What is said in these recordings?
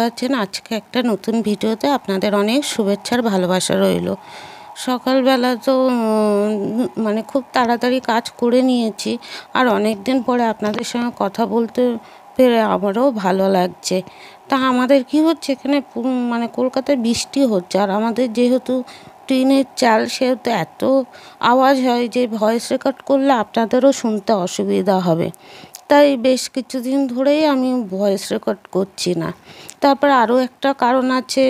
আছেন আজকে একটা নতুন ভিডিওতে আপনাদের অনেক শুভেচ্ছার ভালোবাসা রইল। সকালবেলা তো মানে খুব তাড়াতাড়ি কাজ করে নিয়েছি, আর অনেক দিন পরে আপনাদের সঙ্গে কথা বলতে পেরে আমারও ভালো লাগছে। তা আমাদের কি হচ্ছে এখানে মানে কলকাতায় বৃষ্টি হচ্ছে, আর আমাদের যেহেতু টিনের চাল সেহেতু এত আওয়াজ হয় যে ভয়েস রেকর্ড করলে আপনাদেরও শুনতে অসুবিধা হবে। তাই বেশ কিছুদিন ধরেই আমি ভয়েস রেকর্ড করছি না। তারপর আরও একটা কারণ আছে,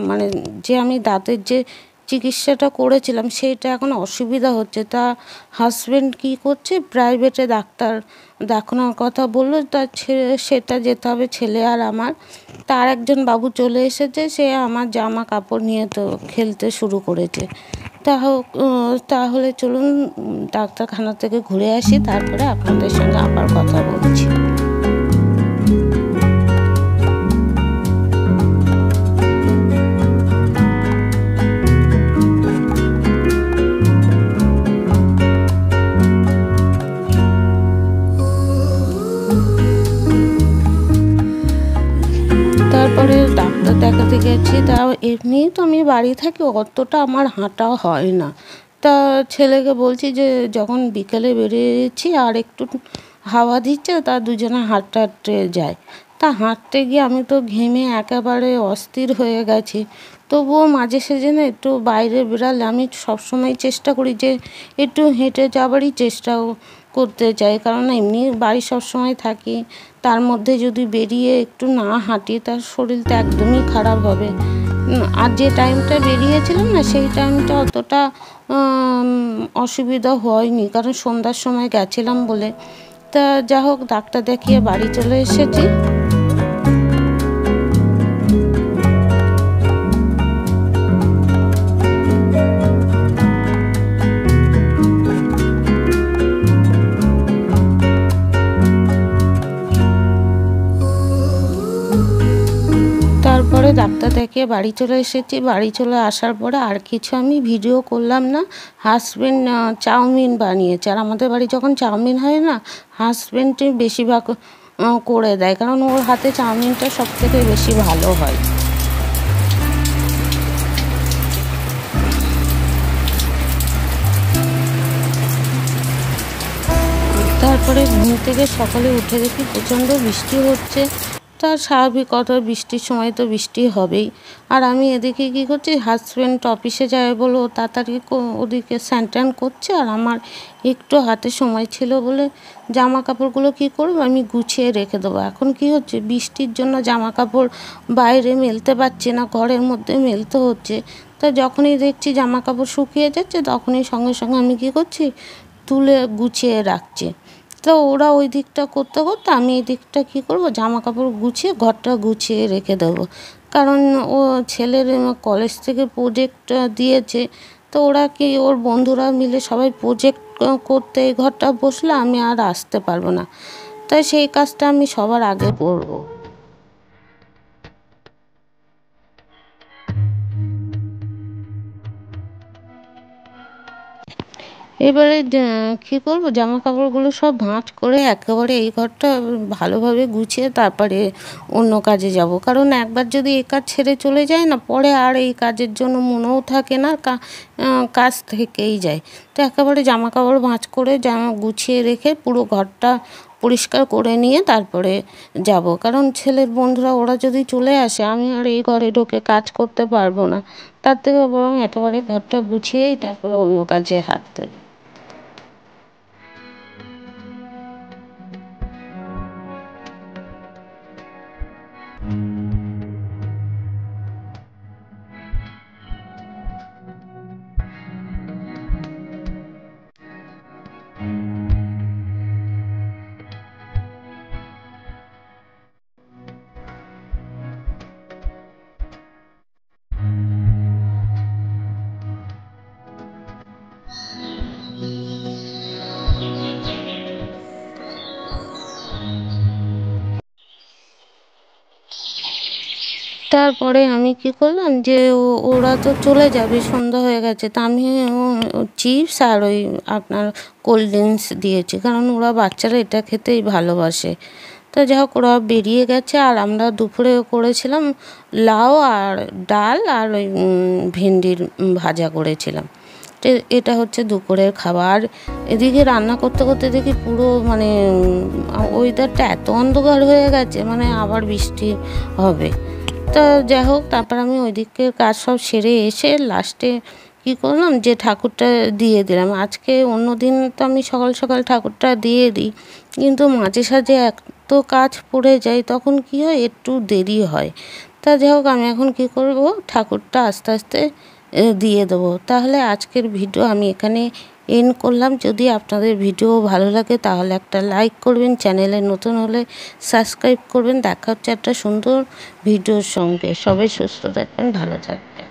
মানে যে আমি দাঁতের যে চিকিৎসাটা করেছিলাম সেইটা এখন অসুবিধা হচ্ছে। তা হাজব্যান্ড কী করছে, প্রাইভেটে ডাক্তার দেখানোর কথা বললো, তা সেটা যেতে হবে ছেলে আর আমার। তার একজন বাবু চলে এসেছে, সে আমার জামা কাপড় নিয়ে তো খেলতে শুরু করেছে। তাহলে চলুন ডাক্তারখানা থেকে ঘুরে আসি, তারপরে আপনাদের সঙ্গে আবার কথা বলছি। তারপরে ডাক্তার দেখাতে গেছি। তা এমনিই তো আমি বাড়ি থাকি, অতটা আমার হাঁটা হয় না। তা ছেলেকে বলছি যে যখন বিকেলে বেরিয়েছি আর একটু হাওয়া দিচ্ছে, তা দুজনে হাঁটতে হাঁটতে যায়। তা হাঁটতে গিয়ে আমি তো ঘেমে একেবারে অস্থির হয়ে গেছি। তবুও মাঝে সাঝে না একটু বাইরে বেরালে আমি সবসময় চেষ্টা করি যে একটু হেঁটে যাবারই চেষ্টা করতে চাই, কারণ এমনি বাড়ি সবসময় থাকি, তার মধ্যে যদি বেরিয়ে একটু না হাঁটি তার শরীর তো একদমই খারাপ হবে। আর যে টাইমটা বেরিয়েছিলাম না সেই টাইমটা অতটা অসুবিধা হয়নি, কারণ সন্ধ্যার সময় গেছিলাম বলে। তা যা হোক ডাক্তার দেখিয়ে বাড়ি চলে এসেছি। তারপরে ডাক্তার দেখিয়ে বাড়ি চলে এসেছি। বাড়ি চলে আসার পরে আর কিছু আমি ভিডিও করলাম না। হাজব্যান্ড চাউমিন বানিয়েছে, আর আমাদের বাড়ি যখন চাউমিন হয় না, হাজব্যান্ডই বেশিরভাগ করে দেয়, কারণ ওর হাতে চাউমিনটা সবথেকে বেশি ভালো হয়। তারপরে ঘুম থেকে সকালে উঠে দেখি প্রচণ্ড বৃষ্টি হচ্ছে। তা স্বাভাবিক কথা, বৃষ্টির সময় তো বৃষ্টি হবেই। আর আমি এদিকে কী করছি, হাজব্যান্ড অফিসে যায় বলে ও তাড়াতাড়ি ওদিকে স্নান টান করছে, আর আমার একটু হাতে সময় ছিল বলে জামা কাপড়গুলো কী করবো আমি গুছিয়ে রেখে দেবো। এখন কি হচ্ছে, বৃষ্টির জন্য জামা কাপড় বাইরে মেলতে পারছি না, ঘরের মধ্যে মেলতে হচ্ছে। তা যখনই দেখছি জামা কাপড় শুকিয়ে যাচ্ছে, তখনই সঙ্গে সঙ্গে আমি কী করছি, তুলে গুছিয়ে রাখছি। তো ওরা ওই দিকটা করতে করতে আমি এই দিকটা কী করবো, জামা কাপড় গুছিয়ে ঘরটা গুছিয়ে রেখে দেবো। কারণ ও ছেলের কলেজ থেকে প্রজেক্ট দিয়েছে, তো ওরা কি ওর বন্ধুরা মিলে সবাই প্রজেক্ট করতে এই ঘরটা বসলে আমি আর আসতে পারবো না, তাই সেই কাজটা আমি সবার আগে করবো। এবারে কী করবো, জামা কাপড়গুলো সব ভাঁজ করে একেবারে এই ঘরটা ভালোভাবে গুছিয়ে তারপরে অন্য কাজে যাব। কারণ একবার যদি এই কাজ ছেড়ে চলে যায় না, পরে আর এই কাজের জন্য মনেও থাকে না, কাজ থেকেই যায়। তো একেবারে জামা কাপড় ভাঁজ করে গুছিয়ে রেখে পুরো ঘরটা পরিষ্কার করে নিয়ে তারপরে যাব। কারণ ছেলের বন্ধুরা ওরা যদি চলে আসে, আমি আর এই ঘরে ঢুকে কাজ করতে পারবো না। তার থেকে বরং একেবারে ঘরটা গুছিয়েই তারপরে অন্য কাজে হাত দেয়। তারপরে আমি কী করলাম যে ওরা তো চলে যাবে, সন্ধ্যা হয়ে গেছে, তা আমি চিপস আর ওই আপনার কোল্ড ড্রিঙ্কস দিয়েছি, কারণ ওরা বাচ্চারা এটা খেতেই ভালোবাসে। তো যাই হোক ওরা বেরিয়ে গেছে, আর আমরা দুপুরে করেছিলাম লাউ আর ডাল আর ওই ভেন্ডির ভাজা করেছিলাম। তো এটা হচ্ছে দুপুরের খাবার। এদিকে রান্না করতে করতে দেখি পুরো মানে ওয়েদারটা এত অন্ধকার হয়ে গেছে, মানে আবার বৃষ্টি হবে। তা যাই হোক, তারপর আমি ওই দিকের কাজ সব সেরে এসে লাস্টে কী করলাম, যে ঠাকুরটা দিয়ে দিলাম। আজকে অন্য দিন তো আমি সকাল সকাল ঠাকুরটা দিয়ে দিই, কিন্তু মাঝে সাঝে এত কাজ পড়ে যায়, তখন কি হয় একটু দেরি হয়। তা যাই হোক, আমি এখন কি করব, ঠাকুরটা আস্তে আস্তে দিয়ে দেবো। তাহলে আজকের ভিডিও আমি এখানে এন্ড করলাম। যদি আপনাদের ভিডিও ভালো লাগে তাহলে একটা লাইক করবেন, চ্যানেলে নতুন হলে সাবস্ক্রাইব করবেন। দেখা হচ্ছে একটা সুন্দর ভিডিওর সঙ্গে। সবাই সুস্থ থাকবেন, ভালো থাকবেন।